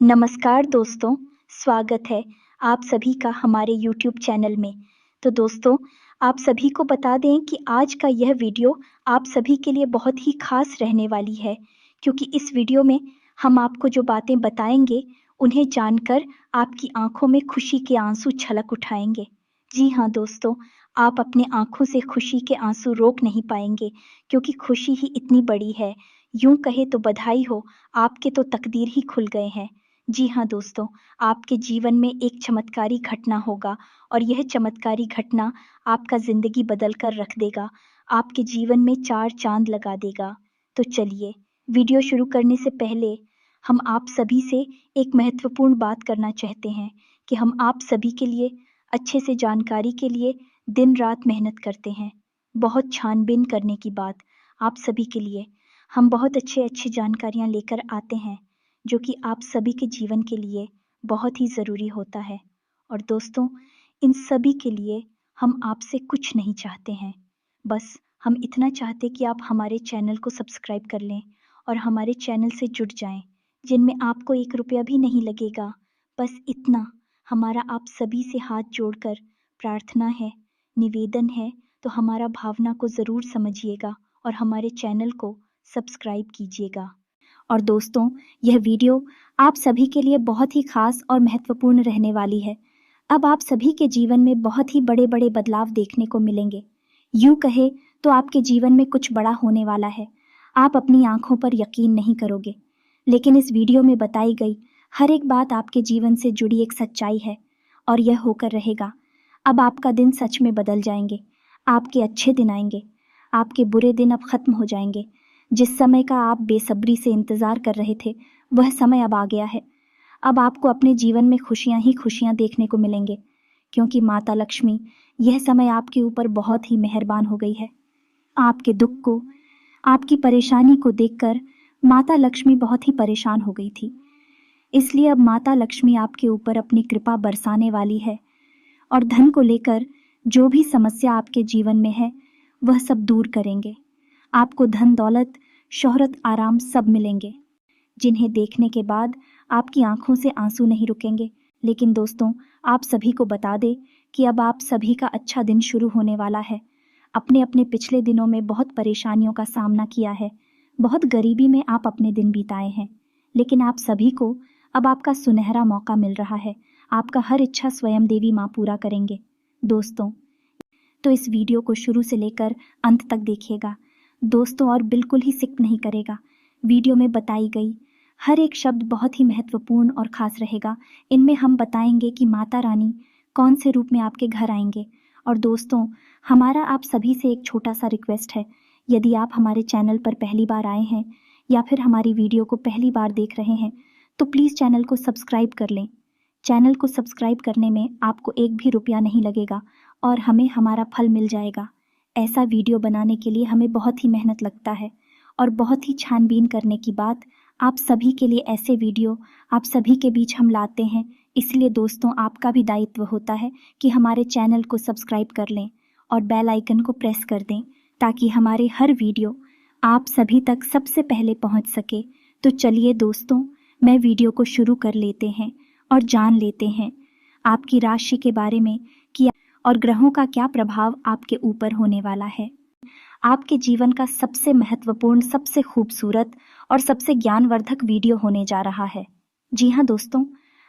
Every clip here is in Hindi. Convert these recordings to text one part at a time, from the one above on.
नमस्कार दोस्तों, स्वागत है आप सभी का हमारे यूट्यूब चैनल में। तो दोस्तों, आप सभी को बता दें कि आज का यह वीडियो आप सभी के लिए बहुत ही ख़ास रहने वाली है, क्योंकि इस वीडियो में हम आपको जो बातें बताएँगे, उन्हें जानकर आपकी आँखों में खुशी के आंसू छलक उठाएँगे। जी हाँ दोस्तों, आप अपने आँखों से खुशी के आंसू रोक नहीं पाएँगे, क्योंकि खुशी ही इतनी बड़ी है। यूँ कहें तो बधाई हो, आपके तो तकदीर ही खुल गए हैं। जी हाँ दोस्तों, आपके जीवन में एक चमत्कारी घटना होगा और यह चमत्कारी घटना आपका ज़िंदगी बदल कर रख देगा, आपके जीवन में 4 चाँद लगा देगा। तो चलिए, वीडियो शुरू करने से पहले हम आप सभी से एक महत्वपूर्ण बात करना चाहते हैं कि हम आप सभी के लिए अच्छे से जानकारी के लिए दिन-रात मेहनत करते हैं। बहुत छानबीन करने की बात आप सभी के लिए हम बहुत अच्छी-अच्छी जानकारियाँ लेकर आते हैं, जो कि आप सभी के जीवन के लिए बहुत ही ज़रूरी होता है। और दोस्तों, इन सभी के लिए हम आपसे कुछ नहीं चाहते हैं। बस हम इतना चाहते कि आप हमारे चैनल को सब्सक्राइब कर लें और हमारे चैनल से जुड़ जाएँ, जिनमें आपको 1 रुपया भी नहीं लगेगा। बस इतना हमारा आप सभी से हाथ जोड़कर प्रार्थना है, निवेदन है, तो हमारा भावना को ज़रूर समझिएगा और हमारे चैनल को सब्सक्राइब कीजिएगा। और दोस्तों, यह वीडियो आप सभी के लिए बहुत ही खास और महत्वपूर्ण रहने वाली है। अब आप सभी के जीवन में बहुत ही बड़े-बड़े बदलाव देखने को मिलेंगे। यूँ कहें तो आपके जीवन में कुछ बड़ा होने वाला है। आप अपनी आँखों पर यकीन नहीं करोगे, लेकिन इस वीडियो में बताई गई हर एक बात आपके जीवन से जुड़ी एक सच्चाई है और यह होकर रहेगा। अब आपका दिन सच में बदल जाएँगे, आपके अच्छे दिन आएँगे, आपके बुरे दिन अब खत्म हो जाएँगे। जिस समय का आप बेसब्री से इंतज़ार कर रहे थे, वह समय अब आ गया है। अब आपको अपने जीवन में खुशियाँ ही खुशियाँ देखने को मिलेंगे, क्योंकि माता लक्ष्मी यह समय आपके ऊपर बहुत ही मेहरबान हो गई है। आपके दुःख को, आपकी परेशानी को देखकर माता लक्ष्मी बहुत ही परेशान हो गई थी। इसलिए अब माता लक्ष्मी आपके ऊपर अपनी कृपा बरसाने वाली है और धन को लेकर जो भी समस्या आपके जीवन में है, वह सब दूर करेंगे। आपको धन दौलत, शोहरत, आराम सब मिलेंगे, जिन्हें देखने के बाद आपकी आंखों से आंसू नहीं रुकेंगे। लेकिन दोस्तों, आप सभी को बता दें कि अब आप सभी का अच्छा दिन शुरू होने वाला है। अपने अपने पिछले दिनों में बहुत परेशानियों का सामना किया है, बहुत गरीबी में आप अपने दिन बिताए हैं, लेकिन आप सभी को अब आपका सुनहरा मौका मिल रहा है। आपका हर इच्छा स्वयं देवी माँ पूरा करेंगे। दोस्तों, तो इस वीडियो को शुरू से लेकर अंत तक देखिएगा दोस्तों, और बिल्कुल ही स्किप नहीं करेगा। वीडियो में बताई गई हर एक शब्द बहुत ही महत्वपूर्ण और ख़ास रहेगा। इनमें हम बताएंगे कि माता रानी कौन से रूप में आपके घर आएंगे। और दोस्तों, हमारा आप सभी से एक छोटा सा रिक्वेस्ट है, यदि आप हमारे चैनल पर पहली बार आए हैं या फिर हमारी वीडियो को पहली बार देख रहे हैं, तो प्लीज़ चैनल को सब्सक्राइब कर लें। चैनल को सब्सक्राइब करने में आपको 1 भी रुपया नहीं लगेगा और हमें हमारा फल मिल जाएगा। ऐसा वीडियो बनाने के लिए हमें बहुत ही मेहनत लगता है और बहुत ही छानबीन करने की बात आप सभी के लिए ऐसे वीडियो आप सभी के बीच हम लाते हैं। इसलिए दोस्तों, आपका भी दायित्व होता है कि हमारे चैनल को सब्सक्राइब कर लें और बेल आइकन को प्रेस कर दें, ताकि हमारे हर वीडियो आप सभी तक सबसे पहले पहुंच सके। तो चलिए दोस्तों, मैं वीडियो को शुरू कर लेते हैं और जान लेते हैं आपकी राशि के बारे में कि और ग्रहों का क्या प्रभाव आपके ऊपर होने वाला है। आपके जीवन का सबसे महत्वपूर्ण, सबसे खूबसूरत और सबसे ज्ञानवर्धक वीडियो होने जा रहा है। जी हाँ दोस्तों,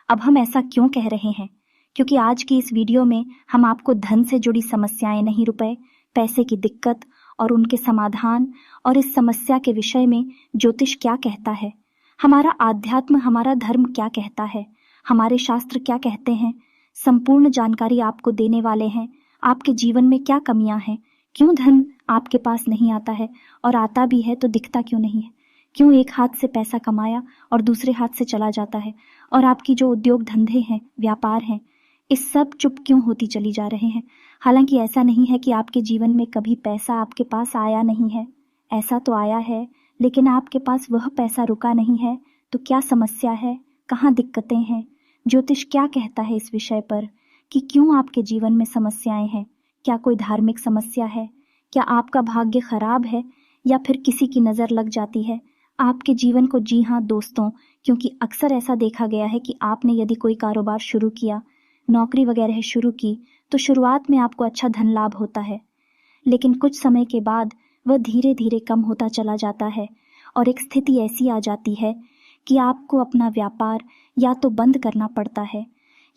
अब हम ऐसा क्यों कह रहे हैं? क्योंकि आज की इस वीडियो में हम आपको धन से जुड़ी समस्याएं, नहीं रुपए, पैसे की दिक्कत और उनके समाधान, और इस समस्या के विषय में ज्योतिष क्या कहता है, हमारा आध्यात्म, हमारा धर्म क्या कहता है, हमारे शास्त्र क्या कहते हैं, संपूर्ण जानकारी आपको देने वाले हैं। आपके जीवन में क्या कमियां हैं, क्यों धन आपके पास नहीं आता है, और आता भी है तो दिखता क्यों नहीं है, क्यों एक हाथ से पैसा कमाया और दूसरे हाथ से चला जाता है, और आपकी जो उद्योग धंधे हैं, व्यापार हैं, इस सब चुप क्यों होती चली जा रहे हैं। हालांकि ऐसा नहीं है कि आपके जीवन में कभी पैसा आपके पास आया नहीं है, ऐसा तो आया है, लेकिन आपके पास वह पैसा रुका नहीं है। तो क्या समस्या है, कहाँ दिक्कतें हैं, ज्योतिष क्या कहता है इस विषय पर कि क्यों आपके जीवन में समस्याएं हैं? क्या कोई धार्मिक समस्या है, क्या आपका भाग्य खराब है, या फिर किसी की नज़र लग जाती है आपके जीवन को? जी हाँ दोस्तों, क्योंकि अक्सर ऐसा देखा गया है कि आपने यदि कोई कारोबार शुरू किया, नौकरी वगैरह शुरू की, तो शुरुआत में आपको अच्छा धन लाभ होता है, लेकिन कुछ समय के बाद वह धीरे धीरे कम होता चला जाता है और एक स्थिति ऐसी आ जाती है कि आपको अपना व्यापार या तो बंद करना पड़ता है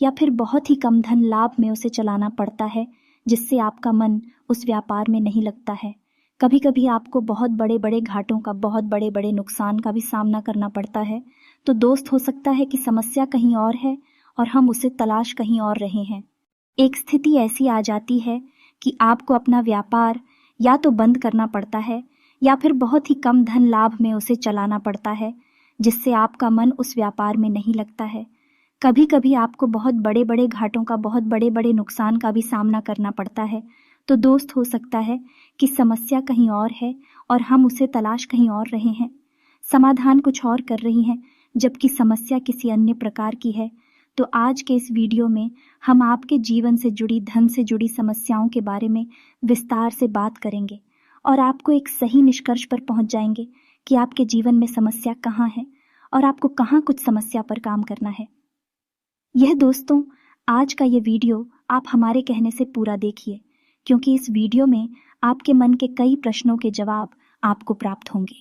या फिर बहुत ही कम धन लाभ में उसे चलाना पड़ता है, जिससे आपका मन उस व्यापार में नहीं लगता है। कभी कभी आपको बहुत बड़े बड़े घाटों का, बहुत बड़े बड़े नुकसान का भी सामना करना पड़ता है। तो दोस्त, हो सकता है कि समस्या कहीं और है और हम उसे तलाश कहीं और रहे हैं। एक स्थिति ऐसी आ जाती है कि आपको अपना व्यापार या तो बंद करना पड़ता है या फिर बहुत ही कम धन लाभ में उसे चलाना पड़ता है, जिससे आपका मन उस व्यापार में नहीं लगता है। कभी कभी आपको बहुत बड़े बड़े घाटों का, बहुत बड़े बड़े नुकसान का भी सामना करना पड़ता है। तो दोस्त, हो सकता है कि समस्या कहीं और है और हम उसे तलाश कहीं और रहे हैं, समाधान कुछ और कर रही हैं, जबकि समस्या किसी अन्य प्रकार की है। तो आज के इस वीडियो में हम आपके जीवन से जुड़ी, धन से जुड़ी समस्याओं के बारे में विस्तार से बात करेंगे और आपको एक सही निष्कर्ष पर पहुंच जाएंगे कि आपके जीवन में समस्या कहाँ है और आपको कहाँ कुछ समस्या पर काम करना है। यह दोस्तों, आज का ये वीडियो आप हमारे कहने से पूरा देखिए, क्योंकि इस वीडियो में आपके मन के कई प्रश्नों के जवाब आपको प्राप्त होंगे,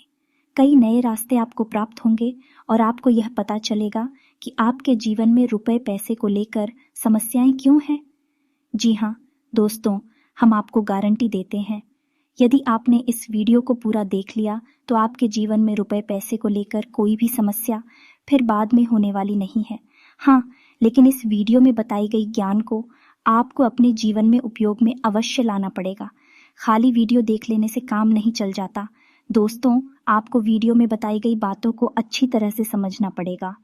कई नए रास्ते आपको प्राप्त होंगे और आपको यह पता चलेगा कि आपके जीवन में रुपए पैसे को लेकर समस्याएं क्यों हैं। जी हाँ दोस्तों, हम आपको गारंटी देते हैं, यदि आपने इस वीडियो को पूरा देख लिया तो आपके जीवन में रुपए पैसे को लेकर कोई भी समस्या फिर बाद में होने वाली नहीं है। हाँ, लेकिन इस वीडियो में बताई गई ज्ञान को आपको अपने जीवन में उपयोग में अवश्य लाना पड़ेगा। खाली वीडियो देख लेने से काम नहीं चल जाता दोस्तों, आपको वीडियो में बताई गई बातों को अच्छी तरह से समझना पड़ेगा।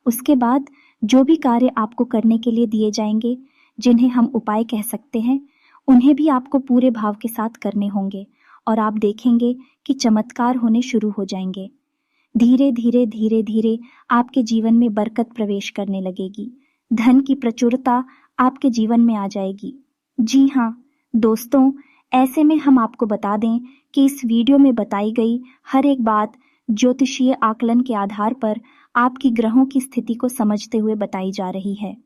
उसके बाद जो भी कार्य आपको करने के लिए दिए जाएंगे, जिन्हें हम उपाय कह सकते हैं, उन्हें भी आपको पूरे भाव के साथ करने होंगे और आप देखेंगे कि चमत्कार होने शुरू हो जाएंगे। धीरे धीरे धीरे धीरे आपके जीवन में बरकत प्रवेश करने लगेगी, धन की प्रचुरता आपके जीवन में आ जाएगी। जी हाँ दोस्तों, ऐसे में हम आपको बता दें कि इस वीडियो में बताई गई हर एक बात ज्योतिषीय आकलन के आधार पर आपकी ग्रहों की स्थिति को समझते हुए बताई जा रही है।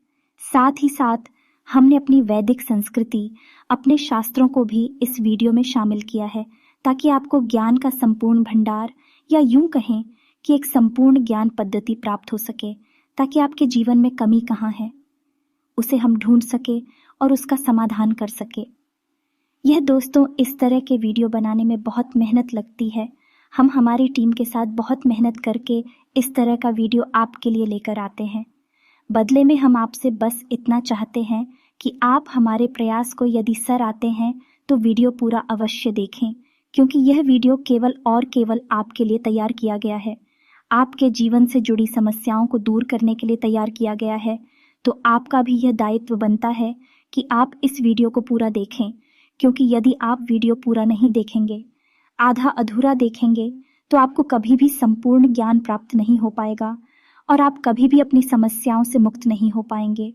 साथ ही साथ हमने अपनी वैदिक संस्कृति, अपने शास्त्रों को भी इस वीडियो में शामिल किया है, ताकि आपको ज्ञान का संपूर्ण भंडार, या यूं कहें कि एक संपूर्ण ज्ञान पद्धति प्राप्त हो सके, ताकि आपके जीवन में कमी कहाँ है उसे हम ढूंढ सके और उसका समाधान कर सके। यह दोस्तों, इस तरह के वीडियो बनाने में बहुत मेहनत लगती है। हम हमारी टीम के साथ बहुत मेहनत करके इस तरह का वीडियो आपके लिए लेकर आते हैं। बदले में हम आपसे बस इतना चाहते हैं कि आप हमारे प्रयास को यदि सर आते हैं तो वीडियो पूरा अवश्य देखें, क्योंकि यह वीडियो केवल और केवल आपके लिए तैयार किया गया है, आपके जीवन से जुड़ी समस्याओं को दूर करने के लिए तैयार किया गया है। तो आपका भी यह दायित्व बनता है कि आप इस वीडियो को पूरा देखें, क्योंकि यदि आप वीडियो पूरा नहीं देखेंगे, आधा अधूरा देखेंगे, तो आपको कभी भी संपूर्ण ज्ञान प्राप्त नहीं हो पाएगा और आप कभी भी अपनी समस्याओं से मुक्त नहीं हो पाएंगे।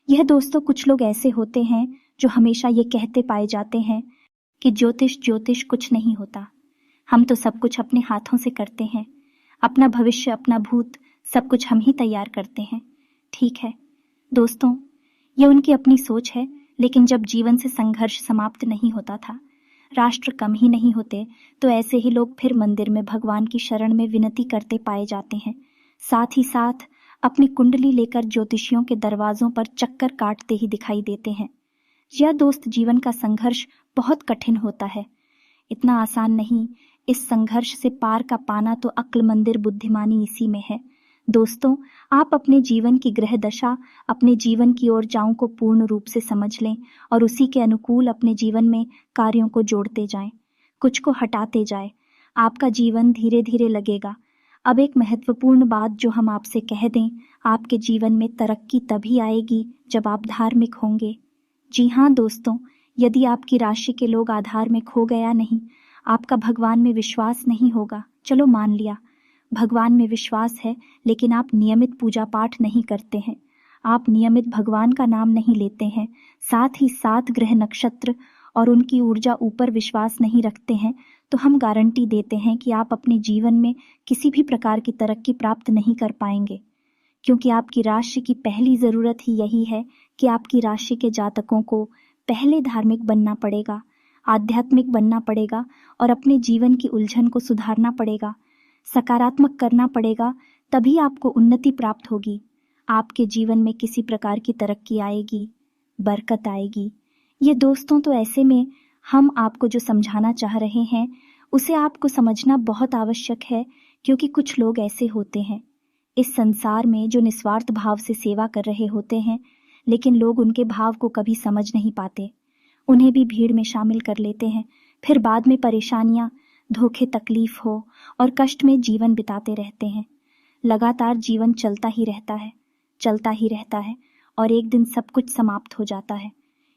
यह दोस्तों, कुछ लोग ऐसे होते हैं जो हमेशा ये कहते पाए जाते हैं कि ज्योतिष ज्योतिष कुछ नहीं होता, हम तो सब कुछ अपने हाथों से करते हैं, अपना भविष्य, अपना भूत, सब कुछ हम ही तैयार करते हैं। ठीक है दोस्तों, ये उनकी अपनी सोच है, लेकिन जब जीवन से संघर्ष समाप्त नहीं होता था, राष्ट्र कम ही नहीं होते, तो ऐसे ही लोग फिर मंदिर में भगवान की शरण में विनती करते पाए जाते हैं। साथ ही साथ अपनी कुंडली लेकर ज्योतिषियों के दरवाजों पर चक्कर काटते ही दिखाई देते हैं। यह दोस्त, जीवन का संघर्ष बहुत कठिन होता है, इतना आसान नहीं। इस संघर्ष से पार का पाना तो अक्ल, मंदिर, बुद्धिमानी इसी में है। दोस्तों, आप अपने जीवन की ग्रह दशा, अपने जीवन की ऊर्जाओं को पूर्ण रूप से समझ लें और उसी के अनुकूल अपने जीवन में कार्यों को जोड़ते जाएं, कुछ को हटाते जाएं। आपका जीवन धीरे धीरे लगेगा। अब एक महत्वपूर्ण बात जो हम आपसे कह दें, आपके जीवन में तरक्की तभी आएगी जब आप धार्मिक होंगे। जी हाँ दोस्तों, यदि आपकी राशि के लोग आधार्मिक हो गया नहीं, आपका भगवान में विश्वास नहीं होगा, चलो मान लिया भगवान में विश्वास है, लेकिन आप नियमित पूजा पाठ नहीं करते हैं, आप नियमित भगवान का नाम नहीं लेते हैं, साथ ही साथ ग्रह नक्षत्र और उनकी ऊर्जा ऊपर विश्वास नहीं रखते हैं, तो हम गारंटी देते हैं कि आप अपने जीवन में किसी भी प्रकार की तरक्की प्राप्त नहीं कर पाएंगे, क्योंकि आपकी राशि की पहली ज़रूरत ही यही है कि आपकी राशि के जातकों को पहले धार्मिक बनना पड़ेगा, आध्यात्मिक बनना पड़ेगा और अपने जीवन की उलझन को सुधारना पड़ेगा, सकारात्मक करना पड़ेगा, तभी आपको उन्नति प्राप्त होगी। आपके जीवन में किसी प्रकार की तरक्की आएगी, बरकत आएगी। ये दोस्तों, तो ऐसे में हम आपको जो समझाना चाह रहे हैं उसे आपको समझना बहुत आवश्यक है, क्योंकि कुछ लोग ऐसे होते हैं इस संसार में जो निस्वार्थ भाव से सेवा कर रहे होते हैं, लेकिन लोग उनके भाव को कभी समझ नहीं पाते। उन्हें भी भीड़ में शामिल कर लेते हैं, फिर बाद में परेशानियां, धोखे, तकलीफ हो और कष्ट में जीवन बिताते रहते हैं। लगातार जीवन चलता ही रहता है और एक दिन सब कुछ समाप्त हो जाता है।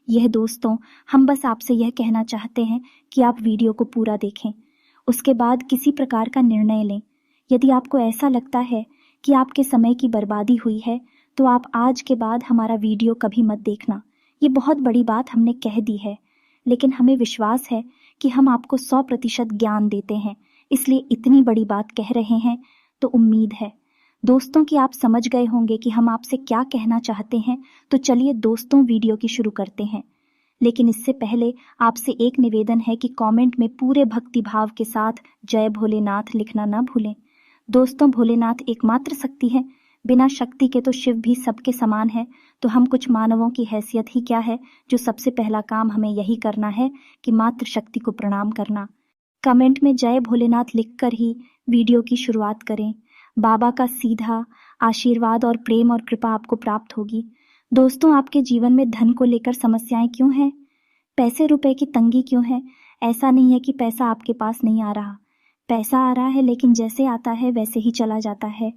यह दोस्तों, हम बस आपसे यह कहना चाहते हैं कि आप वीडियो को पूरा देखें, उसके बाद किसी प्रकार का निर्णय लें। यदि आपको ऐसा लगता है कि आपके समय की बर्बादी हुई है, तो आप आज के बाद हमारा वीडियो कभी मत देखना। ये बहुत बड़ी बात हमने कह दी है, लेकिन हमें विश्वास है कि हम आपको 100% ज्ञान देते हैं, इसलिए इतनी बड़ी बात कह रहे हैं। तो उम्मीद है दोस्तों कि आप समझ गए होंगे कि हम आपसे क्या कहना चाहते हैं। तो चलिए दोस्तों, वीडियो की शुरू करते हैं। लेकिन इससे पहले आपसे एक निवेदन है कि कमेंट में पूरे भक्ति भाव के साथ जय भोलेनाथ लिखना ना भूलें। दोस्तों, भोलेनाथ एकमात्र शक्ति है, बिना शक्ति के तो शिव भी सबके समान है। तो हम कुछ मानवों की हैसियत ही क्या है, जो सबसे पहला काम हमें यही करना है कि मात्र शक्ति को प्रणाम करना। कमेंट में जय भोलेनाथ लिखकर ही वीडियो की शुरुआत करें। बाबा का सीधा आशीर्वाद और प्रेम और कृपा आपको प्राप्त होगी। दोस्तों, आपके जीवन में धन को लेकर समस्याएं क्यों हैं? पैसे रुपए की तंगी क्यों है? ऐसा नहीं है कि पैसा आपके पास नहीं आ रहा, पैसा आ रहा है, लेकिन जैसे आता है वैसे ही चला जाता है।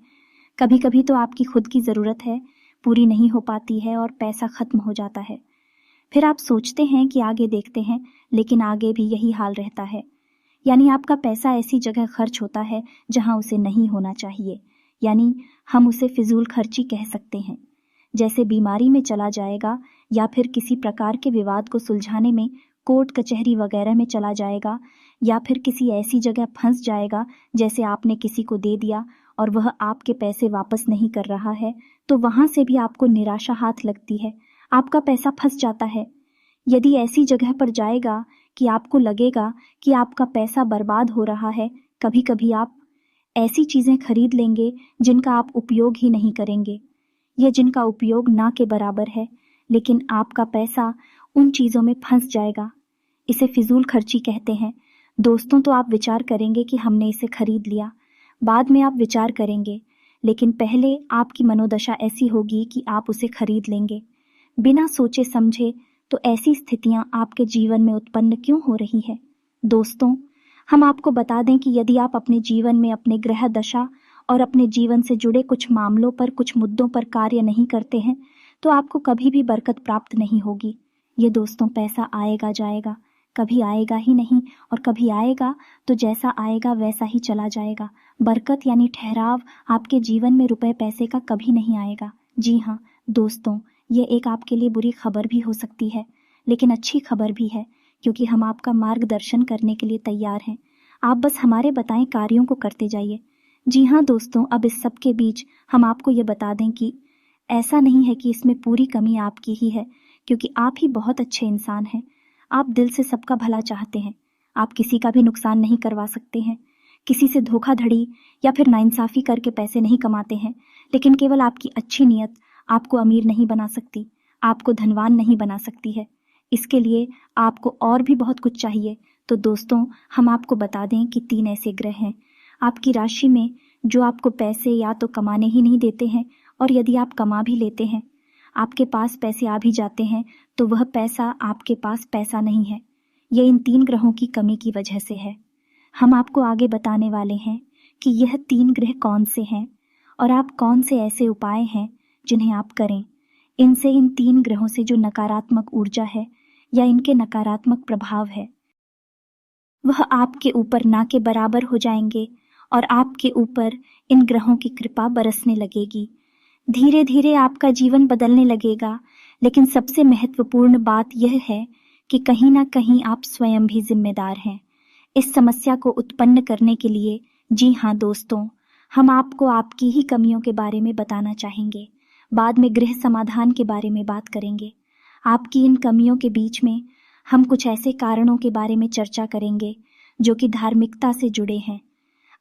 कभी कभी तो आपकी खुद की ज़रूरत है, पूरी नहीं हो पाती है और पैसा खत्म हो जाता है। फिर आप सोचते हैं कि आगे देखते हैं, लेकिन आगे भी यही हाल रहता है। यानी आपका पैसा ऐसी जगह खर्च होता है जहां उसे नहीं होना चाहिए, यानी हम उसे फिजूल खर्ची कह सकते हैं। जैसे बीमारी में चला जाएगा, या फिर किसी प्रकार के विवाद को सुलझाने में कोर्ट कचहरी वगैरह में चला जाएगा, या फिर किसी ऐसी जगह फंस जाएगा जैसे आपने किसी को दे दिया और वह आपके पैसे वापस नहीं कर रहा है, तो वहां से भी आपको निराशा हाथ लगती है, आपका पैसा फंस जाता है। यदि ऐसी जगह पर जाएगा कि आपको लगेगा कि आपका पैसा बर्बाद हो रहा है, कभी कभी आप ऐसी चीज़ें खरीद लेंगे जिनका आप उपयोग ही नहीं करेंगे, या जिनका उपयोग ना के बराबर है, लेकिन आपका पैसा उन चीज़ों में फंस जाएगा। इसे फिजूल खर्ची कहते हैं। दोस्तों, तो आप विचार करेंगे कि हमने इसे खरीद लिया, बाद में आप विचार करेंगे, लेकिन पहले आपकी मनोदशा ऐसी होगी कि आप उसे खरीद लेंगे बिना सोचे समझे। तो ऐसी स्थितियां आपके जीवन में उत्पन्न क्यों हो रही है? दोस्तों, हम आपको बता दें कि यदि आप अपने जीवन में अपने ग्रह दशा और अपने जीवन से जुड़े कुछ मामलों पर, कुछ मुद्दों पर कार्य नहीं करते हैं, तो आपको कभी भी बरकत प्राप्त नहीं होगी। ये दोस्तों, पैसा आएगा जाएगा, कभी आएगा ही नहीं, और कभी आएगा तो जैसा आएगा वैसा ही चला जाएगा। बरकत यानी ठहराव आपके जीवन में रुपए पैसे का कभी नहीं आएगा। जी हाँ दोस्तों, ये एक आपके लिए बुरी खबर भी हो सकती है, लेकिन अच्छी खबर भी है, क्योंकि हम आपका मार्गदर्शन करने के लिए तैयार हैं। आप बस हमारे बताएं कार्यों को करते जाइए। जी हाँ दोस्तों, अब इस सब के बीच हम आपको ये बता दें कि ऐसा नहीं है कि इसमें पूरी कमी आपकी ही है, क्योंकि आप ही बहुत अच्छे इंसान हैं। आप दिल से सबका भला चाहते हैं, आप किसी का भी नुकसान नहीं करवा सकते हैं, किसी से धोखाधड़ी या फिर नाइंसाफ़ी करके पैसे नहीं कमाते हैं, लेकिन केवल आपकी अच्छी नीयत आपको अमीर नहीं बना सकती, आपको धनवान नहीं बना सकती है। इसके लिए आपको और भी बहुत कुछ चाहिए। तो दोस्तों, हम आपको बता दें कि 3 ऐसे ग्रह हैं आपकी राशि में जो आपको पैसे या तो कमाने ही नहीं देते हैं, और यदि आप कमा भी लेते हैं, आपके पास पैसे आ भी जाते हैं, तो वह पैसा आपके पास पैसा नहीं है। यह इन 3 ग्रहों की कमी की वजह से है। हम आपको आगे बताने वाले हैं कि यह 3 ग्रह कौन से हैं और आप कौन से ऐसे उपाय हैं जिन्हें आप करें। इनसे इन 3 ग्रहों से जो नकारात्मक ऊर्जा है या इनके नकारात्मक प्रभाव है, वह आपके ऊपर ना के बराबर हो जाएंगे और आपके ऊपर इन ग्रहों की कृपा बरसने लगेगी। धीरे धीरे आपका जीवन बदलने लगेगा। लेकिन सबसे महत्वपूर्ण बात यह है कि कहीं ना कहीं आप स्वयं भी जिम्मेदार हैं। इस समस्या को उत्पन्न करने के लिए, जी हाँ दोस्तों, हम आपको आपकी ही कमियों के बारे में बताना चाहेंगे। बाद में गृह समाधान के बारे में बात करेंगे। आपकी इन कमियों के बीच में हम कुछ ऐसे कारणों के बारे में चर्चा करेंगे जो कि धार्मिकता से जुड़े हैं,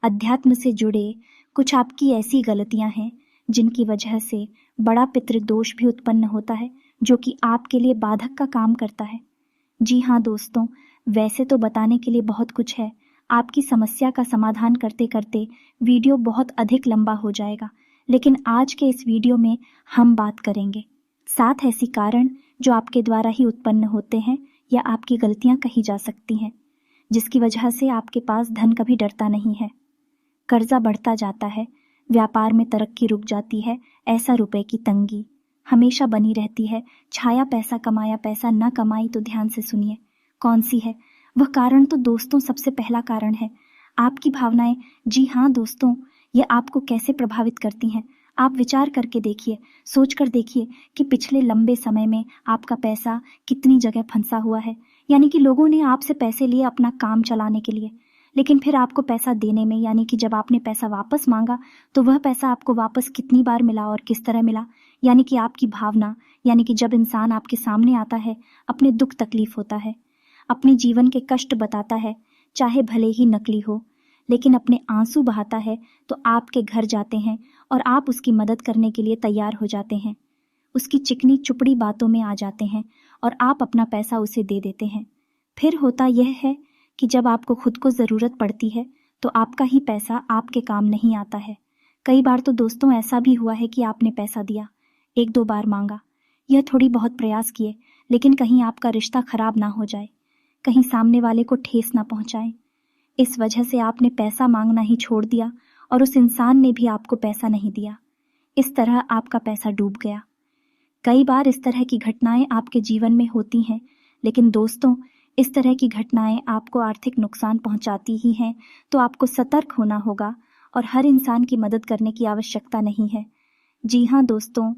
अध्यात्म से जुड़े। कुछ आपकी ऐसी गलतियां हैं जिनकी वजह से बड़ा पितृदोष भी उत्पन्न होता है, जो कि आपके लिए बाधक का काम करता है। जी हाँ दोस्तों, वैसे तो बताने के लिए बहुत कुछ है। आपकी समस्या का समाधान करते करते वीडियो बहुत अधिक लंबा हो जाएगा, लेकिन आज के इस वीडियो में हम बात करेंगे 7 ऐसी कारण जो आपके द्वारा ही उत्पन्न होते हैं या आपकी गलतियां कही जा सकती हैं, जिसकी वजह से आपके पास धन कभी डरता नहीं है, कर्जा बढ़ता जाता है, व्यापार में तरक्की रुक जाती है, ऐसा रुपए की तंगी हमेशा बनी रहती है, छाया पैसा कमाया पैसा न कमाई। तो ध्यान से सुनिए कौन सी है वह कारण। तो दोस्तों, सबसे पहला कारण है आपकी भावनाएं। जी हाँ दोस्तों, ये आपको कैसे प्रभावित करती हैं। आप विचार करके देखिए, सोच कर देखिए कि पिछले लंबे समय में आपका पैसा कितनी जगह फंसा हुआ है। यानी कि लोगों ने आपसे पैसे लिए अपना काम चलाने के लिए, लेकिन फिर आपको पैसा देने में, यानी कि जब आपने पैसा वापस मांगा तो वह पैसा आपको वापस कितनी बार मिला और किस तरह मिला। यानी कि आपकी भावना, यानी कि जब इंसान आपके सामने आता है, अपने दुख तकलीफ होता है, अपने जीवन के कष्ट बताता है, चाहे भले ही नकली हो, लेकिन अपने आंसू बहाता है, तो आपके घर जाते हैं और आप उसकी मदद करने के लिए तैयार हो जाते हैं। उसकी चिकनी चुपड़ी बातों में आ जाते हैं और आप अपना पैसा उसे दे देते हैं। फिर होता यह है कि जब आपको खुद को ज़रूरत पड़ती है तो आपका ही पैसा आपके काम नहीं आता है। कई बार तो दोस्तों ऐसा भी हुआ है कि आपने पैसा दिया, 1-2 बार मांगा, यह थोड़ी बहुत प्रयास किए, लेकिन कहीं आपका रिश्ता खराब ना हो जाए, कहीं सामने वाले को ठेस ना पहुंचाए। इस वजह से आपने पैसा मांगना ही छोड़ दिया और उस इंसान ने भी आपको पैसा नहीं दिया। इस तरह आपका पैसा डूब गया। कई बार इस तरह की घटनाएं आपके जीवन में होती हैं, लेकिन दोस्तों, इस तरह की घटनाएं आपको आर्थिक नुकसान पहुंचाती ही हैं, तो आपको सतर्क होना होगा और हर इंसान की मदद करने की आवश्यकता नहीं है। जी हाँ दोस्तों,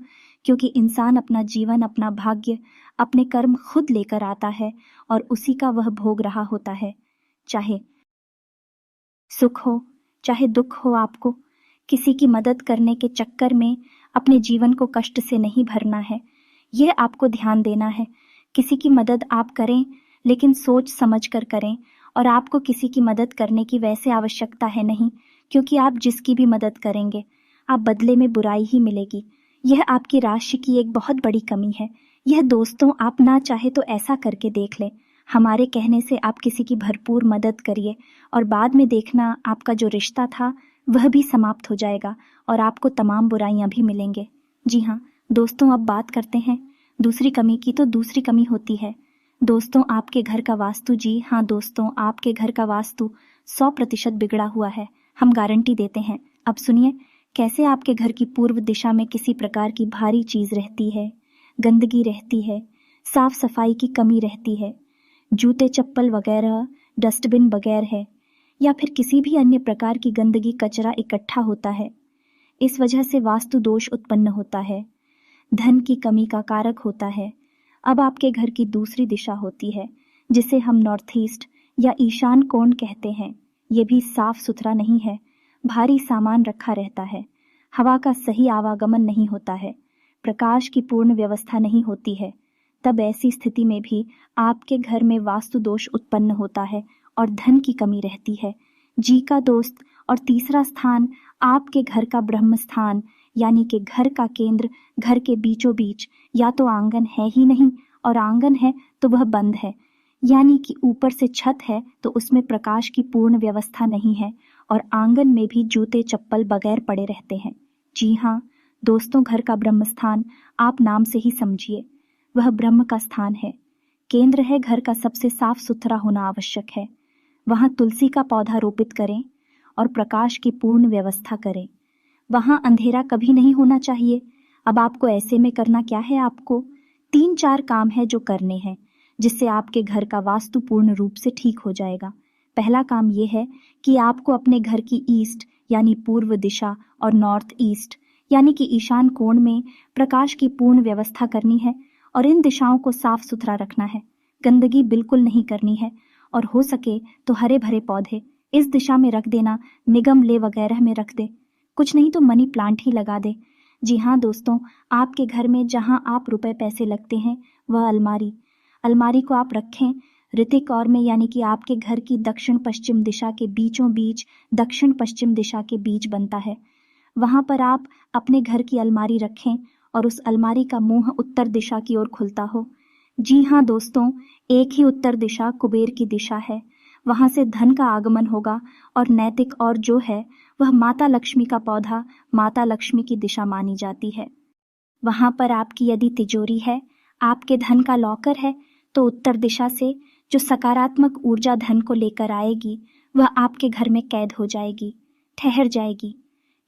क्योंकि इंसान अपना जीवन, अपना भाग्य, अपने कर्म खुद लेकर आता है और उसी का वह भोग रहा होता है। चाहे सुख हो चाहे दुख हो, आपको किसी की मदद करने के चक्कर में अपने जीवन को कष्ट से नहीं भरना है। यह आपको ध्यान देना है। किसी की मदद आप करें, लेकिन सोच समझ कर करें। और आपको किसी की मदद करने की वैसे आवश्यकता है नहीं, क्योंकि आप जिसकी भी मदद करेंगे, आप बदले में बुराई ही मिलेगी। यह आपकी राशि की एक बहुत बड़ी कमी है। यह दोस्तों, आप ना चाहे तो ऐसा करके देख लें। हमारे कहने से आप किसी की भरपूर मदद करिए और बाद में देखना आपका जो रिश्ता था वह भी समाप्त हो जाएगा और आपको तमाम बुराइयां भी मिलेंगे। जी हाँ दोस्तों, अब बात करते हैं दूसरी कमी की। तो दूसरी कमी होती है दोस्तों आपके घर का वास्तु। जी हाँ दोस्तों, आपके घर का वास्तु 100% बिगड़ा हुआ है, हम गारंटी देते हैं। अब सुनिए कैसे आपके घर की पूर्व दिशा में किसी प्रकार की भारी चीज रहती है, गंदगी रहती है, साफ सफाई की कमी रहती है, जूते चप्पल वगैरह डस्टबिन बगैर है, या फिर किसी भी अन्य प्रकार की गंदगी कचरा इकट्ठा होता है। इस वजह से वास्तु दोष उत्पन्न होता है, धन की कमी का कारक होता है। अब आपके घर की दूसरी दिशा होती है, जिसे हम नॉर्थ ईस्ट या ईशान कोण कहते हैं। ये भी साफ सुथरा नहीं है, भारी सामान रखा रहता है, हवा का सही आवागमन नहीं होता है, प्रकाश की पूर्ण व्यवस्था नहीं होती है। तब ऐसी स्थिति में भी आपके घर में वास्तु दोष उत्पन्न होता है और धन की कमी रहती है। जी का दोस्त, और तीसरा स्थान आपके घर का ब्रह्म स्थान, यानी कि घर का केंद्र, घर के बीचों बीच या तो आंगन है ही नहीं, और आंगन है तो वह बंद है, यानी कि ऊपर से छत है तो उसमें प्रकाश की पूर्ण व्यवस्था नहीं है, और आंगन में भी जूते चप्पल बगैर पड़े रहते हैं। जी हाँ दोस्तों, घर का ब्रह्म स्थान आप नाम से ही समझिए, वह ब्रह्म का स्थान है, केंद्र है। घर का सबसे साफ सुथरा होना आवश्यक है। वहां तुलसी का पौधा रोपित करें और प्रकाश की पूर्ण व्यवस्था करें। वहां अंधेरा कभी नहीं होना चाहिए। अब आपको ऐसे में करना क्या है, आपको 3-4 काम है जो करने हैं, जिससे आपके घर का वास्तु पूर्ण रूप से ठीक हो जाएगा। पहला काम यह है कि आपको अपने घर की ईस्ट यानी पूर्व दिशा और नॉर्थ ईस्ट यानी कि ईशान कोण में प्रकाश की पूर्ण व्यवस्था करनी है, और इन दिशाओं को साफ सुथरा रखना है, गंदगी बिल्कुल नहीं करनी है, और हो सके तो हरे भरे पौधे इस दिशा में रख देना, निगम ले वगैरह में रख दे, कुछ नहीं तो मनी प्लांट ही लगा दे। जी हाँ दोस्तों, आपके घर में जहाँ आप रुपए पैसे लगते हैं वह अलमारी को आप रखें ऋतिक और में, यानी कि आपके घर की दक्षिण पश्चिम दिशा के बीचों बीच, दक्षिण पश्चिम दिशा के बीच बनता है। वहां पर आप अपने घर की अलमारी रखें और उस अलमारी का मुंह उत्तर दिशा की ओर खुलता हो। जी हाँ दोस्तों, एक ही उत्तर दिशा कुबेर की दिशा है, वहां से धन का आगमन होगा और नैतिक और जो है वह माता लक्ष्मी का पौधा माता लक्ष्मी की दिशा मानी जाती है। वहां पर आपकी यदि तिजोरी है, आपके धन का लॉकर है, तो उत्तर दिशा से जो सकारात्मक ऊर्जा धन को लेकर आएगी वह आपके घर में कैद हो जाएगी, ठहर जाएगी।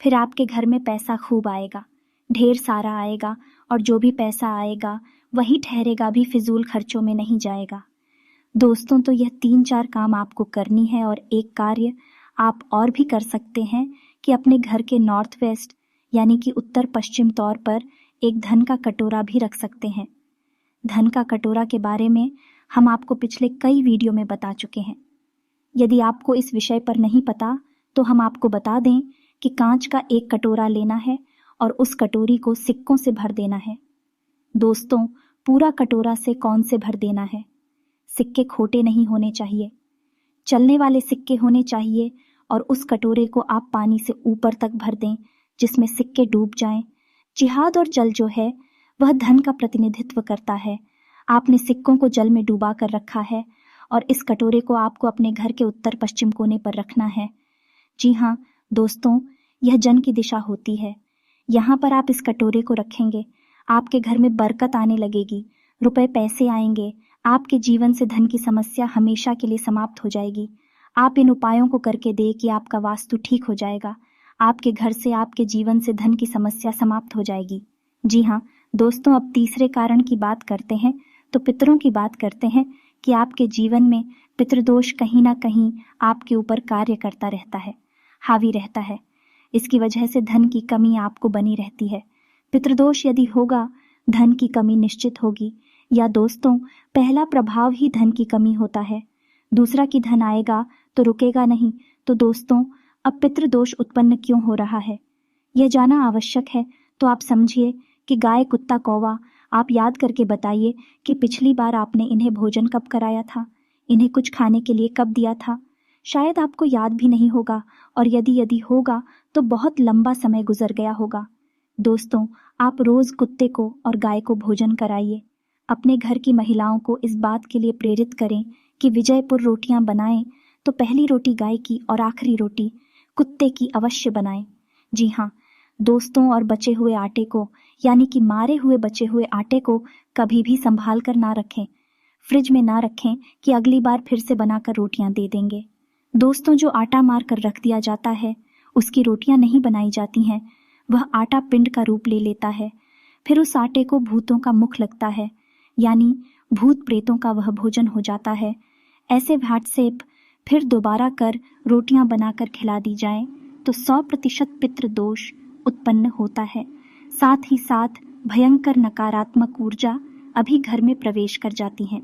फिर आपके घर में पैसा खूब आएगा, ढेर सारा आएगा, और जो भी पैसा आएगा वही ठहरेगा, भी फिजूल खर्चों में नहीं जाएगा। दोस्तों, तो यह 3-4 काम आपको करनी है, और एक कार्य आप और भी कर सकते हैं कि अपने घर के नॉर्थ वेस्ट यानी कि उत्तर पश्चिम तौर पर एक धन का कटोरा भी रख सकते हैं। धन का कटोरा के बारे में हम आपको पिछले कई वीडियो में बता चुके हैं। यदि आपको इस विषय पर नहीं पता तो हम आपको बता दें कि कांच का एक कटोरा लेना है और उस कटोरी को सिक्कों से भर देना है। दोस्तों, पूरा कटोरा से कौन से भर देना है? सिक्के खोटे नहीं होने चाहिए, चलने वाले सिक्के होने चाहिए, और उस कटोरे को आप पानी से ऊपर तक भर दें जिसमें सिक्के डूब जाएं। जिहाद और जल जो है वह धन का प्रतिनिधित्व करता है। आपने सिक्कों को जल में डुबा कर रखा है और इस कटोरे को आपको अपने घर के उत्तर पश्चिम कोने पर रखना है। जी हाँ दोस्तों, यह जन की दिशा होती है। यहाँ पर आप इस कटोरे को रखेंगे, आपके घर में बरकत आने लगेगी, रुपए पैसे आएंगे, आपके जीवन से धन की समस्या हमेशा के लिए समाप्त हो जाएगी। आप इन उपायों को करके देखिए, आपका वास्तु ठीक हो जाएगा, आपके घर से, आपके जीवन से धन की समस्या समाप्त हो जाएगी। जी हाँ दोस्तों, अब तीसरे कारण की बात करते हैं, तो पितरों की बात करते हैं कि आपके जीवन में पितृदोष कहीं ना कहीं आपके ऊपर कार्य करता रहता है, हावी रहता है। इसकी वजह से धन की कमी आपको बनी रहती है। पितृदोष यदि होगा, धन की कमी निश्चित होगी। या दोस्तों, पहला प्रभाव ही धन की कमी होता है, दूसरा कि धन आएगा तो रुकेगा नहीं। तो दोस्तों, अब पितृदोष उत्पन्न क्यों हो रहा है यह जानना आवश्यक है। तो आप समझिए कि गाय, कुत्ता, कौवा, आप याद करके बताइए कि पिछली बार आपने इन्हें भोजन कब कराया था, इन्हें कुछ खाने के लिए कब दिया था। शायद आपको याद भी नहीं होगा, और यदि होगा तो बहुत लंबा समय गुजर गया होगा। दोस्तों, आप रोज कुत्ते को और गाय को भोजन कराइए। अपने घर की महिलाओं को इस बात के लिए प्रेरित करें कि विजयपुर रोटियां बनाएं तो पहली रोटी गाय की और आखिरी रोटी कुत्ते की अवश्य बनाएं। जी हाँ दोस्तों, और बचे हुए आटे को, यानी कि मारे हुए बचे हुए आटे को कभी भी संभाल कर ना रखें, फ्रिज में ना रखें कि अगली बार फिर से बनाकर रोटियां दे देंगे। दोस्तों, जो आटा मार कर रख दिया जाता है उसकी रोटियां नहीं बनाई जाती हैं, वह आटा पिंड का रूप ले लेता है। फिर उस आटे को भूतों का मुख लगता है, यानी भूत प्रेतों का वह भोजन हो जाता है। ऐसे व्हाट्सएप फिर दोबारा कर रोटियां बनाकर खिला दी जाएं तो 100% पितृ दोष उत्पन्न होता है। साथ ही साथ भयंकर नकारात्मक ऊर्जा अभी घर में प्रवेश कर जाती है।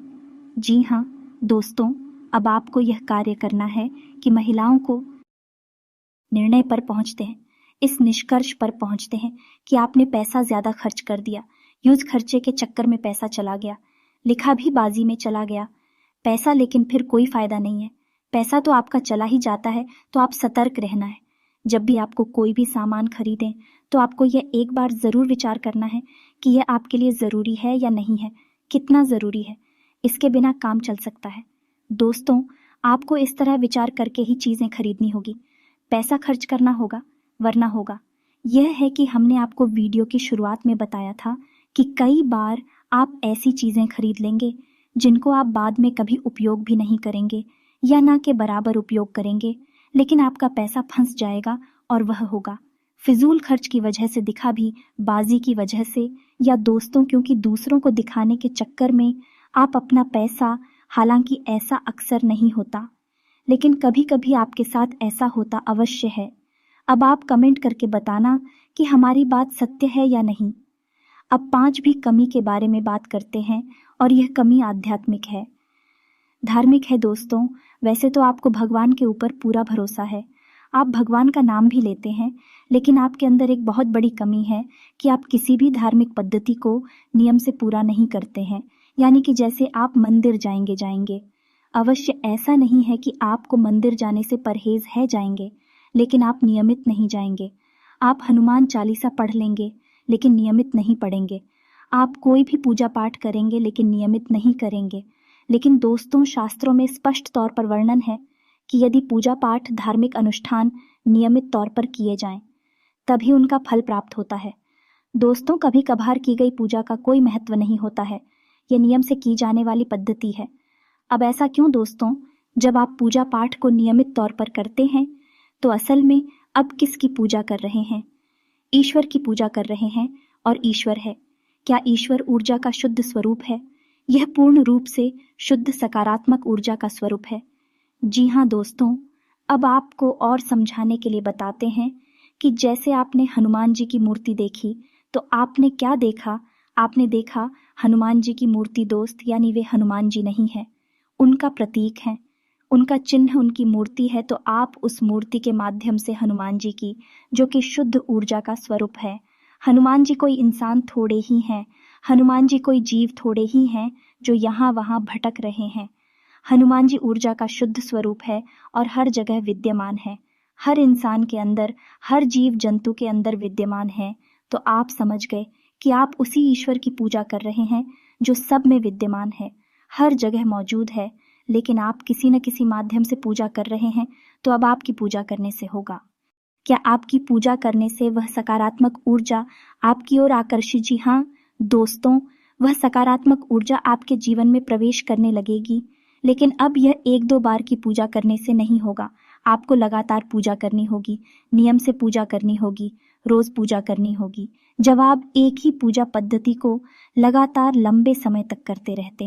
जी हाँ दोस्तों, अब आपको यह कार्य करना है कि महिलाओं को निर्णय पर पहुंचते हैं, इस निष्कर्ष पर पहुंचते हैं कि आपने पैसा ज्यादा खर्च कर दिया, यूज खर्चे के चक्कर में पैसा चला गया, लिखा भी बाजी में चला गया पैसा, लेकिन फिर कोई फायदा नहीं है। पैसा तो आपका चला ही जाता है, तो आप सतर्क रहना है। जब भी आपको कोई भी सामान खरीदें तो आपको यह एक बार जरूर विचार करना है कि यह आपके लिए जरूरी है या नहीं है, कितना जरूरी है, इसके बिना काम चल सकता है। दोस्तों, आपको इस तरह विचार करके ही चीजें खरीदनी होगी, पैसा खर्च करना होगा, वरना होगा। यह है कि हमने आपको वीडियो की शुरुआत में बताया था कि कई बार आप ऐसी चीजें खरीद लेंगे जिनको आप बाद में कभी उपयोग भी नहीं करेंगे या ना के बराबर उपयोग करेंगे, लेकिन आपका पैसा फंस जाएगा और वह होगा फिजूल खर्च की वजह से, दिखा भी बाजी की वजह से, या दोस्तों क्योंकि दूसरों को दिखाने के चक्कर में आप अपना पैसा, हालांकि ऐसा अक्सर नहीं होता लेकिन कभी कभी आपके साथ ऐसा होता अवश्य है। अब आप कमेंट करके बताना कि हमारी बात सत्य है या नहीं। अब 5 भी कमी के बारे में बात करते हैं, और यह कमी आध्यात्मिक है। धार्मिक है दोस्तों, वैसे तो आपको भगवान के ऊपर पूरा भरोसा है, आप भगवान का नाम भी लेते हैं, लेकिन आपके अंदर एक बहुत बड़ी कमी है कि आप किसी भी धार्मिक पद्धति को नियम से पूरा नहीं करते हैं। यानी कि जैसे आप मंदिर जाएंगे, अवश्य ऐसा नहीं है कि आपको मंदिर जाने से परहेज है जाएंगे, लेकिन आप नियमित नहीं जाएंगे। आप हनुमान चालीसा पढ़ लेंगे, लेकिन नियमित नहीं पढ़ेंगे। आप कोई भी पूजा पाठ करेंगे, लेकिन नियमित नहीं करेंगे। लेकिन दोस्तों, शास्त्रों में स्पष्ट तौर पर वर्णन है कि यदि पूजा पाठ, धार्मिक अनुष्ठान नियमित तौर पर किए जाएं, तभी उनका फल प्राप्त होता है। दोस्तों, कभी कभार की गई पूजा का कोई महत्व नहीं होता है, यह नियम से की जाने वाली पद्धति है। अब ऐसा क्यों दोस्तों? जब आप पूजा पाठ को नियमित तौर पर करते हैं, तो असल में अब किसकी पूजा कर रहे हैं? ईश्वर की पूजा कर रहे हैं। और ईश्वर है, क्या ईश्वर ऊर्जा का शुद्ध स्वरूप है? यह पूर्ण रूप से शुद्ध सकारात्मक ऊर्जा का स्वरूप है। जी हाँ दोस्तों, अब आपको और समझाने के लिए बताते हैं कि जैसे आपने हनुमान जी की मूर्ति देखी, तो आपने क्या देखा? आपने देखा हनुमान जी की मूर्ति दोस्त, यानी वे हनुमान जी नहीं है, उनका प्रतीक है, उनका चिन्ह, उनकी मूर्ति है। तो आप उस मूर्ति के माध्यम से हनुमान जी की, जो कि शुद्ध ऊर्जा का स्वरूप है, हनुमान जी कोई इंसान थोड़े ही हैं, हनुमान जी कोई जीव थोड़े ही हैं जो यहाँ वहाँ भटक रहे हैं। हनुमान जी ऊर्जा का शुद्ध स्वरूप है और हर जगह विद्यमान है, हर इंसान के अंदर, हर जीव जंतु के अंदर विद्यमान है। तो आप समझ गए कि आप उसी ईश्वर की पूजा कर रहे हैं जो सब में विद्यमान है, हर जगह मौजूद है। लेकिन आप किसी न किसी माध्यम से पूजा कर रहे हैं, तो अब आपकी पूजा करने से होगा क्या? आपकी पूजा करने से वह सकारात्मक ऊर्जा आपकी ओर आकर्षित, जी हाँ दोस्तों, वह सकारात्मक ऊर्जा आपके जीवन में प्रवेश करने लगेगी। लेकिन अब यह एक दो बार की पूजा करने से नहीं होगा, आपको लगातार पूजा करनी होगी, नियम से पूजा करनी होगी, रोज पूजा करनी होगी। जब आप एक ही पूजा पद्धति को लगातार लंबे समय तक करते रहते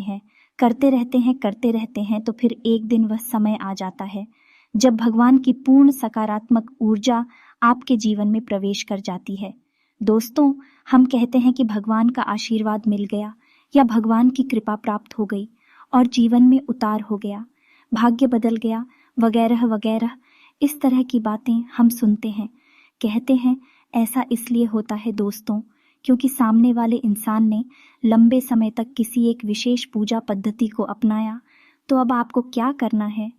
हैं, तो फिर एक दिन वह समय आ जाता है जब भगवान की पूर्ण सकारात्मक ऊर्जा आपके जीवन में प्रवेश कर जाती है। दोस्तों, हम कहते हैं कि भगवान का आशीर्वाद मिल गया या भगवान की कृपा प्राप्त हो गई और जीवन में उतार हो गया, भाग्य बदल गया, वगैरह वगैरह। इस तरह की बातें हम सुनते हैं, कहते हैं। ऐसा इसलिए होता है दोस्तों, क्योंकि सामने वाले इंसान ने लंबे समय तक किसी एक विशेष पूजा पद्धति को अपनाया। तो अब आपको क्या करना है?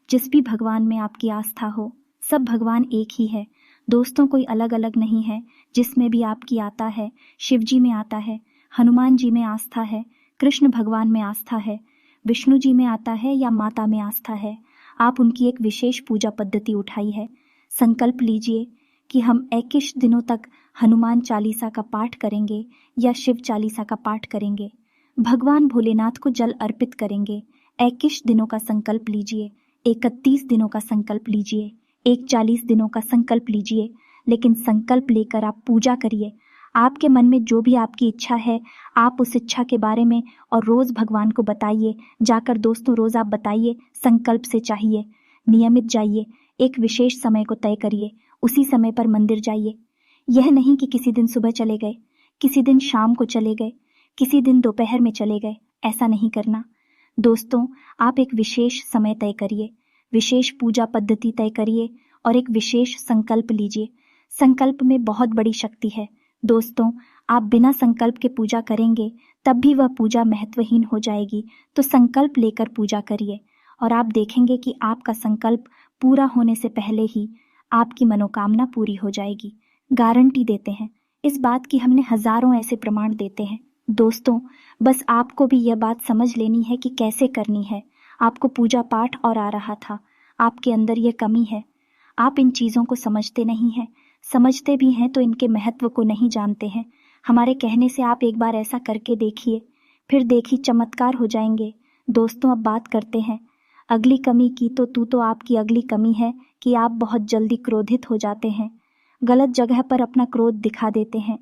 जिस भी भगवान में आपकी आस्था हो, सब भगवान एक ही है दोस्तों, कोई अलग अलग नहीं है। जिसमें भी आपकी आता है, शिव जी में आता है, हनुमान जी में आस्था है, कृष्ण भगवान में आस्था है, विष्णु जी में आता है या माता में आस्था है, आप उनकी एक विशेष पूजा पद्धति उठाई है। संकल्प लीजिए कि हम 21 दिनों तक हनुमान चालीसा का पाठ करेंगे या शिव चालीसा का पाठ करेंगे, भगवान भोलेनाथ को जल अर्पित करेंगे। 21 दिनों का संकल्प लीजिए, 31 दिनों का संकल्प लीजिए, 40 दिनों का संकल्प लीजिए, लेकिन संकल्प लेकर आप पूजा करिए। आपके मन में जो भी आपकी इच्छा है, आप उस इच्छा के बारे में और रोज भगवान को बताइए। जाकर दोस्तों रोज आप बताइए, संकल्प से चाहिए, नियमित जाइए, एक विशेष समय को तय करिए, उसी समय पर मंदिर जाइए। यह नहीं कि किसी दिन सुबह चले गए, किसी दिन शाम को चले गए, किसी दिन दोपहर में चले गए, ऐसा नहीं करना दोस्तों। आप एक विशेष समय तय करिए, विशेष पूजा पद्धति तय करिए और एक विशेष संकल्प लीजिए। संकल्प में बहुत बड़ी शक्ति है दोस्तों। आप बिना संकल्प के पूजा करेंगे तब भी वह पूजा महत्वहीन हो जाएगी। तो संकल्प लेकर पूजा करिए और आप देखेंगे कि आपका संकल्प पूरा होने से पहले ही आपकी मनोकामना पूरी हो जाएगी। गारंटी देते हैं, इस बात की हमने हजारों ऐसे प्रमाण देते हैं दोस्तों। बस आपको भी यह बात समझ लेनी है कि कैसे करनी है। आपको पूजा पाठ और आ रहा था, आपके अंदर यह कमी है, आप इन चीज़ों को समझते नहीं हैं, समझते भी हैं तो इनके महत्व को नहीं जानते हैं। हमारे कहने से आप एक बार ऐसा करके देखिए, फिर देखिए चमत्कार हो जाएंगे। दोस्तों, अब बात करते हैं अगली कमी की। तो आपकी अगली कमी है कि आप बहुत जल्दी क्रोधित हो जाते हैं, गलत जगह पर अपना क्रोध दिखा देते हैं।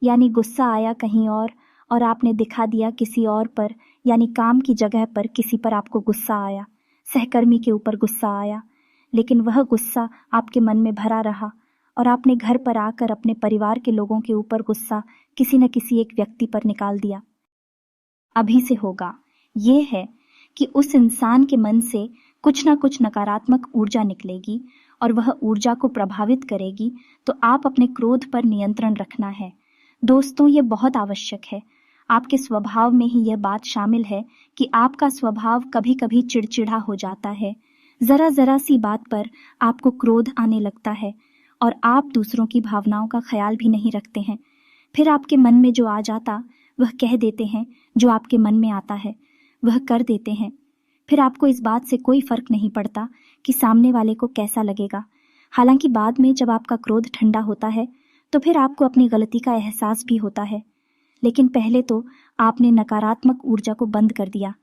यानी गुस्सा आया कहीं और आपने दिखा दिया किसी और पर, यानी काम की जगह पर किसी पर आपको गुस्सा आया, सहकर्मी के ऊपर गुस्सा आया, लेकिन वह गुस्सा आपके मन में भरा रहा और आपने घर पर आकर अपने परिवार के लोगों के ऊपर गुस्सा किसी न किसी एक व्यक्ति पर निकाल दिया। अभी से होगा ये है कि उस इंसान के मन से कुछ ना कुछ नकारात्मक ऊर्जा निकलेगी और वह ऊर्जा को प्रभावित करेगी, तो आप अपने क्रोध पर नियंत्रण रखना है। दोस्तों, ये बहुत आवश्यक है। आपके स्वभाव में ही यह बात शामिल है कि आपका स्वभाव कभी कभी चिड़चिड़ा हो जाता है। जरा जरा सी बात पर आपको क्रोध आने लगता है और आप दूसरों की भावनाओं का ख्याल भी नहीं रखते हैं। फिर आपके मन में जो आ जाता वह कह देते हैं, जो आपके मन में आता है वह कर देते हैं। फिर आपको इस बात से कोई फर्क नहीं पड़ता कि सामने वाले को कैसा लगेगा। हालांकि बाद में जब आपका क्रोध ठंडा होता है तो फिर आपको अपनी गलती का एहसास भी होता है। लेकिन पहले तो आपने नकारात्मक ऊर्जा को बंद कर दिया,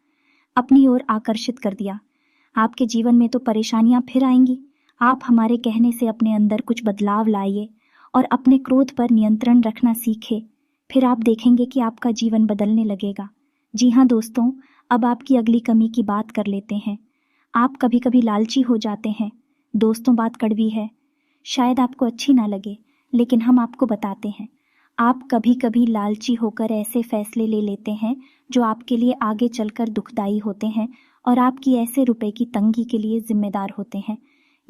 अपनी ओर आकर्षित कर दिया। आपके जीवन में तो परेशानियां फिर आएंगी। आप हमारे कहने से अपने अंदर कुछ बदलाव लाइए और अपने क्रोध पर नियंत्रण रखना सीखे। फिर आप देखेंगे कि आपका जीवन बदलने लगेगा। जी हाँ दोस्तों, अब आपकी अगली कमी की बात कर लेते हैं। आप कभी कभी लालची हो जाते हैं। दोस्तों, बात कड़वी है, शायद आपको अच्छी ना लगे, लेकिन हम आपको बताते हैं। आप कभी कभी लालची होकर ऐसे फैसले ले लेते हैं जो आपके लिए आगे चलकर दुखदाई होते हैं और आपकी ऐसे रुपए की तंगी के लिए जिम्मेदार होते हैं।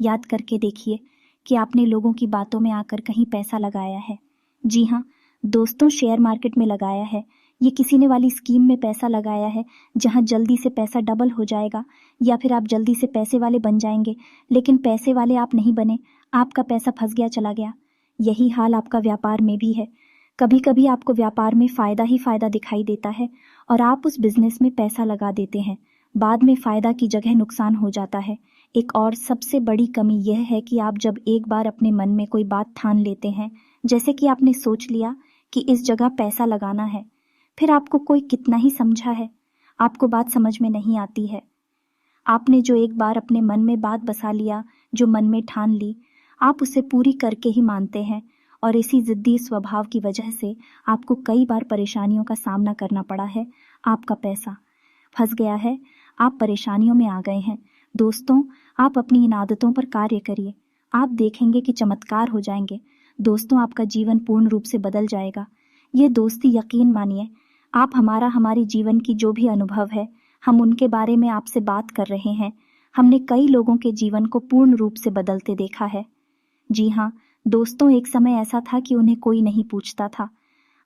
याद करके देखिए कि आपने लोगों की बातों में आकर कहीं पैसा लगाया है। जी हाँ दोस्तों, शेयर मार्केट में लगाया है, ये किसी ने वाली स्कीम में पैसा लगाया है जहां जल्दी से पैसा डबल हो जाएगा या फिर आप जल्दी से पैसे वाले बन जाएंगे। लेकिन पैसे वाले आप नहीं बने, आपका पैसा फंस गया, चला गया। यही हाल आपका व्यापार में भी है। कभी कभी आपको व्यापार में फायदा ही फायदा दिखाई देता है और आप उस बिजनेस में पैसा लगा देते हैं। बाद में फायदा की जगह नुकसान हो जाता है। एक और सबसे बड़ी कमी यह है कि आप जब एक बार अपने मन में कोई बात ठान लेते हैं, जैसे कि आपने सोच लिया कि इस जगह पैसा लगाना है, फिर आपको कोई कितना ही समझा है, आपको बात समझ में नहीं आती है। आपने जो एक बार अपने मन में बात बसा लिया, जो मन में ठान ली, आप उसे पूरी करके ही मानते हैं और इसी जिद्दी स्वभाव की वजह से आपको कई बार परेशानियों का सामना करना पड़ा है। आपका पैसा फंस गया है, आप परेशानियों में आ गए हैं। दोस्तों, आप अपनी इन आदतों पर कार्य करिए, आप देखेंगे कि चमत्कार हो जाएंगे। दोस्तों, आपका जीवन पूर्ण रूप से बदल जाएगा। ये दोस्ती, यकीन मानिए, आप हमारे जीवन की जो भी अनुभव है, हम उनके बारे में आपसे बात कर रहे हैं। हमने कई लोगों के जीवन को पूर्ण रूप से बदलते देखा है। जी हाँ दोस्तों, एक समय ऐसा था कि उन्हें कोई नहीं पूछता था।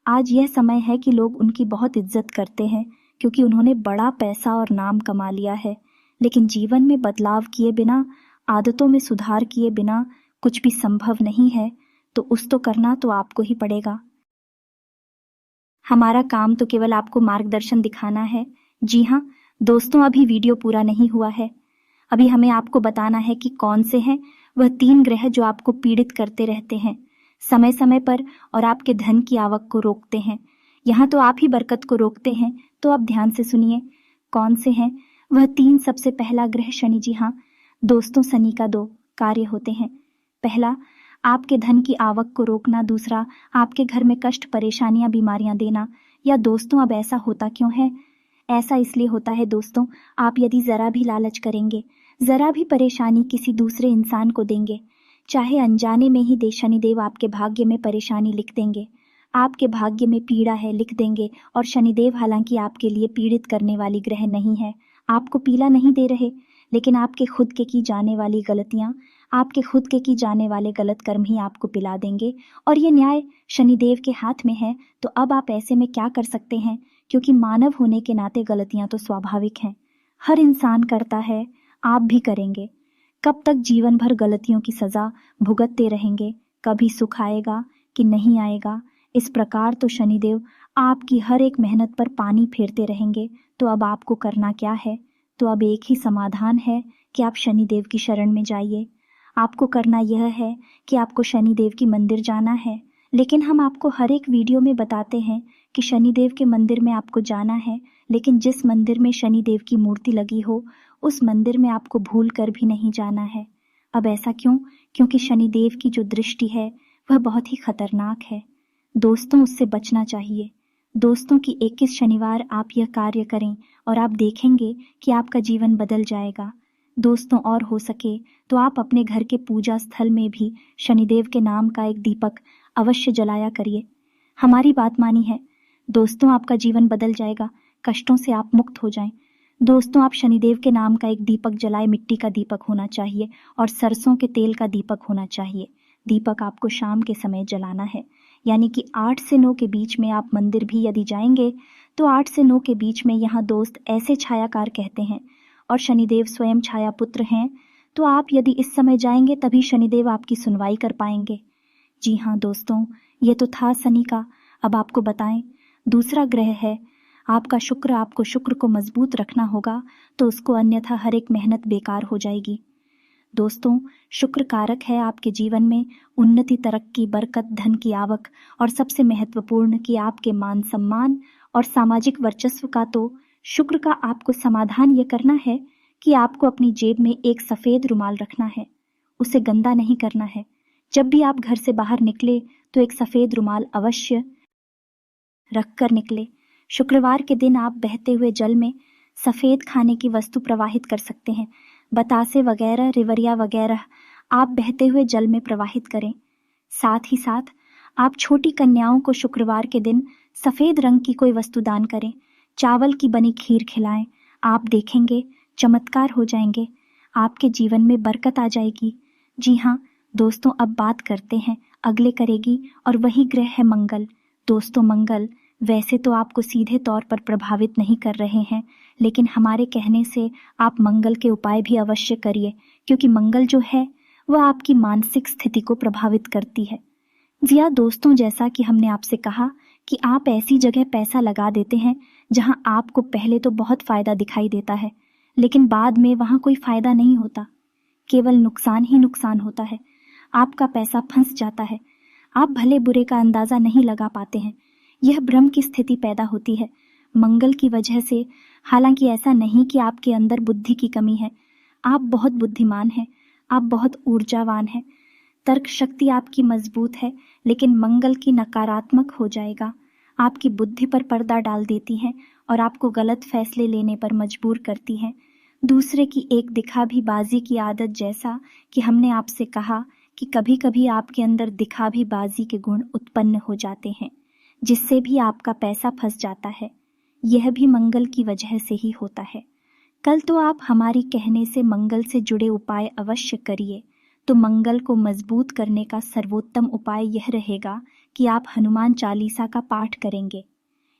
आज यह समय है कि लोग उनकी बहुत इज्जत करते हैं क्योंकि उन्होंने बड़ा पैसा और नाम कमा लिया है। लेकिन जीवन में बदलाव किए बिना, आदतों में सुधार किए बिना कुछ भी संभव नहीं है। तो उस तो करना तो आपको ही पड़ेगा। हमारा काम तो केवल आपको मार्गदर्शन दिखाना है। जी हाँ दोस्तों, अभी वीडियो पूरा नहीं हुआ है। अभी हमें आपको बताना है कि कौन से हैं वह 3 ग्रह जो आपको पीड़ित करते रहते हैं समय समय पर और आपके धन की आवक को रोकते हैं। यहाँ तो आप ही बरकत को रोकते हैं, तो आप ध्यान से सुनिए कौन से हैं वह 3। सबसे पहला ग्रह शनि। जी हाँ दोस्तों, शनि का 2 कार्य होते हैं। पहला, आपके धन की आवक को रोकना। दूसरा, आपके घर में कष्ट, परेशानियां, बीमारियां देना। या दोस्तों, अब ऐसा होता क्यों है? ऐसा इसलिए होता है दोस्तों, आप यदि जरा भी लालच करेंगे, जरा भी परेशानी किसी दूसरे इंसान को देंगे, चाहे अनजाने में ही शनिदेव आपके भाग्य में परेशानी लिख देंगे। आपके भाग्य में पीड़ा है लिख देंगे। और शनिदेव हालांकि आपके लिए पीड़ित करने वाली ग्रह नहीं है, आपको पीला नहीं दे रहे, लेकिन आपके खुद के की जाने वाली गलतियां, आपके खुद के की जाने वाले गलत कर्म ही आपको पिला देंगे। और ये न्याय शनिदेव के हाथ में है। तो अब आप ऐसे में क्या कर सकते हैं? क्योंकि मानव होने के नाते गलतियां तो स्वाभाविक हैं, हर इंसान करता है, आप भी करेंगे। कब तक जीवन भर गलतियों की सजा भुगतते रहेंगे? कभी सुख आएगा कि नहीं आएगा? इस प्रकार तो शनिदेव आपकी हर एक मेहनत पर पानी फेरते रहेंगे। तो अब आपको करना क्या है? तो अब एक ही समाधान है कि आप शनिदेव की शरण में जाइए। आपको करना यह है कि आपको शनिदेव की मंदिर जाना है। लेकिन हम आपको हर एक वीडियो में बताते हैं कि शनिदेव के मंदिर में आपको जाना है, लेकिन जिस मंदिर में शनिदेव की मूर्ति लगी हो उस मंदिर में आपको भूल कर भी नहीं जाना है। अब ऐसा क्यों? क्योंकि शनिदेव की जो दृष्टि है वह बहुत ही खतरनाक है। दोस्तों, उससे बचना चाहिए। दोस्तों, की 21 शनिवार आप यह कार्य करें और आप देखेंगे कि आपका जीवन बदल जाएगा। दोस्तों, और हो सके तो आप अपने घर के पूजा स्थल में भी शनिदेव के नाम का एक दीपक अवश्य जलाया करिए। हमारी बात मानी है दोस्तों, आपका जीवन बदल जाएगा, कष्टों से आप मुक्त हो जाएं। दोस्तों, आप शनिदेव के नाम का एक दीपक जलाए, मिट्टी का दीपक होना चाहिए और सरसों के तेल का दीपक होना चाहिए। दीपक आपको शाम के समय जलाना है, यानी कि 8 से 9 के बीच में। आप मंदिर भी यदि जाएंगे तो 8 से 9 के बीच में। यहाँ दोस्त ऐसे छायाकार कहते हैं और शनिदेव स्वयं छाया पुत्र हैं, तो आप यदि इस समय जाएंगे तभी शनिदेव आपकी सुनवाई कर पाएंगे। जी हाँ दोस्तों, ये तो था शनि का। अब आपको बताएं, दूसरा ग्रह है आपका शुक्र। आपको शुक्र को मजबूत रखना होगा, तो उसको अन्यथा हर एक मेहनत बेकार हो जाएगी। दोस्तों, शुक्र कारक है आपके जीवन में उन्नति, तरक्की, बरकत, धन की आवक और सबसे महत्वपूर्ण कि आपके मान सम्मान और सामाजिक वर्चस्व का। तो शुक्र का आपको समाधान यह करना है कि आपको अपनी जेब में एक सफेद रुमाल रखना है, उसे गंदा नहीं करना है। जब भी आप घर से बाहर निकले तो एक सफेद रुमाल अवश्य रखकर निकले। शुक्रवार के दिन आप बहते हुए जल में सफेद खाने की वस्तु प्रवाहित कर सकते हैं। बतासे वगैरह, रिवरिया वगैरह आप बहते हुए जल में प्रवाहित करें। साथ ही साथ आप छोटी कन्याओं को शुक्रवार के दिन सफेद रंग की कोई वस्तु दान करें। चावल की बनी खीर खिलाएं। आप देखेंगे चमत्कार हो जाएंगे, आपके जीवन में बरकत आ जाएगी। जी हाँ दोस्तों, अब बात करते हैं अगले करेगी, और वही ग्रह है मंगल। दोस्तों, मंगल वैसे तो आपको सीधे तौर पर प्रभावित नहीं कर रहे हैं, लेकिन हमारे कहने से आप मंगल के उपाय भी अवश्य करिए, क्योंकि मंगल जो है वह आपकी मानसिक स्थिति को प्रभावित करती है। जिया दोस्तों, जैसा कि हमने आपसे कहा कि आप ऐसी जगह पैसा लगा देते हैं जहां आपको पहले तो बहुत फायदा दिखाई देता है, लेकिन बाद में वहां कोई फायदा नहीं होता, केवल नुकसान ही नुकसान होता है। आपका पैसा फंस जाता है, आप भले बुरे का अंदाजा नहीं लगा पाते हैं। यह भ्रम की स्थिति पैदा होती है मंगल की वजह से। हालांकि ऐसा नहीं कि आपके अंदर बुद्धि की कमी है, आप बहुत बुद्धिमान हैं, आप बहुत ऊर्जावान हैं, तर्क शक्ति आपकी मजबूत है, लेकिन मंगल की नकारात्मक हो जाएगा, आपकी बुद्धि पर पर्दा डाल देती है और आपको गलत फैसले लेने पर मजबूर करती है। दूसरे की एक दिखावीबाजी की आदत, जैसा कि हमने आपसे कहा कि कभी कभी आपके अंदर दिखावीबाजी के गुण उत्पन्न हो जाते हैं, जिससे भी आपका पैसा फंस जाता है। यह भी मंगल की वजह से ही होता है। कल तो आप हमारी कहने से मंगल से जुड़े उपाय अवश्य करिए। तो मंगल को मजबूत करने का सर्वोत्तम उपाय यह रहेगा कि आप हनुमान चालीसा का पाठ करेंगे।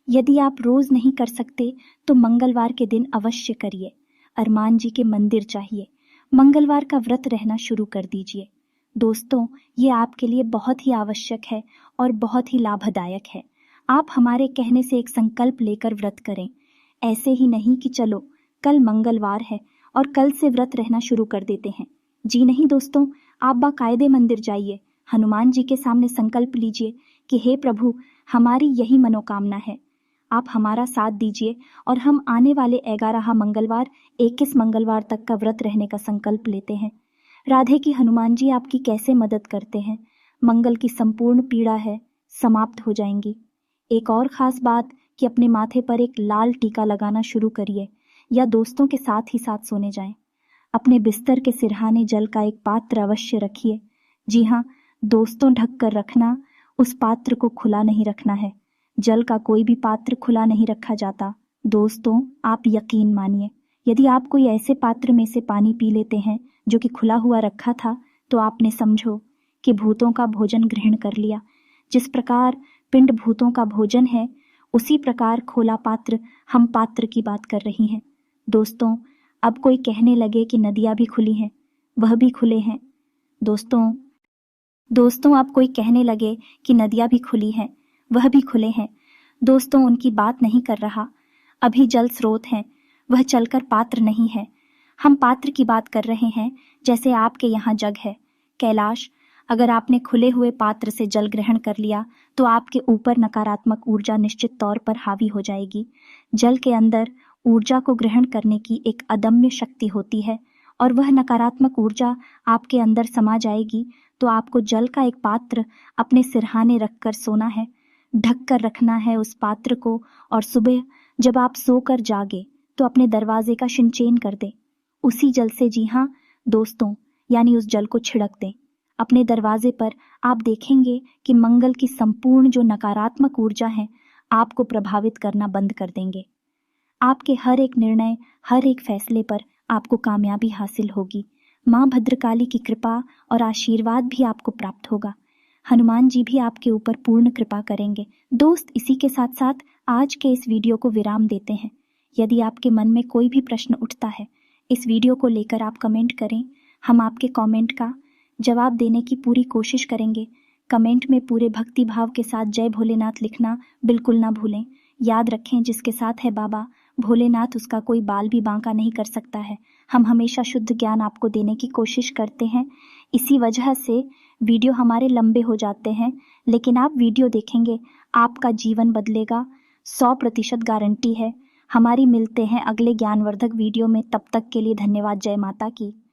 यदि आप रोज नहीं कर सकते तो मंगलवार के दिन अवश्य करिए। हनुमान जी के मंदिर चाहिए, मंगलवार का व्रत रहना शुरू कर दीजिए। दोस्तों, ये आपके लिए बहुत ही आवश्यक है और बहुत ही लाभदायक है। आप हमारे कहने से एक संकल्प लेकर व्रत करें, ऐसे ही नहीं कि चलो कल मंगलवार है और कल से व्रत रहना शुरू कर देते हैं। जी नहीं दोस्तों, आप बाकायदे मंदिर जाइए, हनुमान जी के सामने संकल्प लीजिए कि हे प्रभु, हमारी यही मनोकामना है, आप हमारा साथ दीजिए और हम आने वाले 11 मंगलवार 21 मंगलवार तक का व्रत रहने का संकल्प लेते हैं। राधे की हनुमान जी आपकी कैसे मदद करते हैं। मंगल की संपूर्ण पीड़ा है समाप्त हो जाएंगी। एक और खास बात कि अपने माथे पर एक लाल टीका लगाना शुरू करिए, या दोस्तों के साथ ही साथ सोने जाएं। अपने बिस्तर के सिरहाने जल का एक पात्र अवश्य रखिए। जी हाँ दोस्तों, ढक कर रखना, उस पात्र को खुला नहीं रखना है। जल का कोई भी पात्र खुला नहीं रखा जाता। दोस्तों, आप यकीन मानिए, यदि आप कोई ऐसे पात्र में से पानी पी लेते हैं जो कि खुला हुआ रखा था, तो आपने समझो कि भूतों का भोजन ग्रहण कर लिया। जिस प्रकार पिंड भूतों का भोजन है, उसी प्रकार खोला पात्र, हम पात्र की बात कर रही हैं। दोस्तों, अब कोई कहने लगे कि नदियां भी खुली हैं, वह भी खुले हैं। दोस्तों अब कोई कहने लगे कि नदियां भी खुली हैं, वह भी खुले हैं। दोस्तों, उनकी बात नहीं कर रहा। अभी जल स्रोत हैं, वह चलकर पात्र नहीं है। हम पात्र की बात कर रहे हैं, जैसे आपके यहाँ जग है। कैलाश, अगर आपने खुले हुए पात्र से जल ग्रहण कर लिया तो आपके ऊपर नकारात्मक ऊर्जा निश्चित तौर पर हावी हो जाएगी। जल के अंदर ऊर्जा को ग्रहण करने की एक अदम्य शक्ति होती है और वह नकारात्मक ऊर्जा आपके अंदर समा जाएगी। तो आपको जल का एक पात्र अपने सिरहाने रखकर सोना है, ढक कर रखना है उस पात्र को, और सुबह जब आप सोकर जागे तो अपने दरवाजे का सिंचन कर दें उसी जल से। जी हाँ दोस्तों, यानी उस जल को छिड़क दें अपने दरवाजे पर। आप देखेंगे कि मंगल की संपूर्ण जो नकारात्मक ऊर्जा है आपको प्रभावित करना बंद कर देंगे। आपके हर एक निर्णय, हर एक फैसले पर आपको कामयाबी हासिल होगी। माँ भद्रकाली की कृपा और आशीर्वाद भी आपको प्राप्त होगा। हनुमान जी भी आपके ऊपर पूर्ण कृपा करेंगे। दोस्त, इसी के साथ साथ आज के इस वीडियो को विराम देते हैं। यदि आपके मन में कोई भी प्रश्न उठता है, इस वीडियो को लेकर आप कमेंट करें। हम आपके कमेंट का जवाब देने की पूरी कोशिश करेंगे। कमेंट में पूरे भक्ति भाव के साथ जय भोलेनाथ लिखना बिल्कुल ना भूलें। याद रखें, जिसके साथ है बाबा भोलेनाथ, उसका कोई बाल भी बांका नहीं कर सकता है। हम हमेशा शुद्ध ज्ञान आपको देने की कोशिश करते हैं। इसी वजह से वीडियो हमारे लंबे हो जाते हैं, लेकिन आप वीडियो देखेंगे, आपका जीवन बदलेगा, 100% गारंटी है। हमारी मिलते हैं अगले ज्ञानवर्धक वीडियो में। तब तक के लिए धन्यवाद। जय माता की।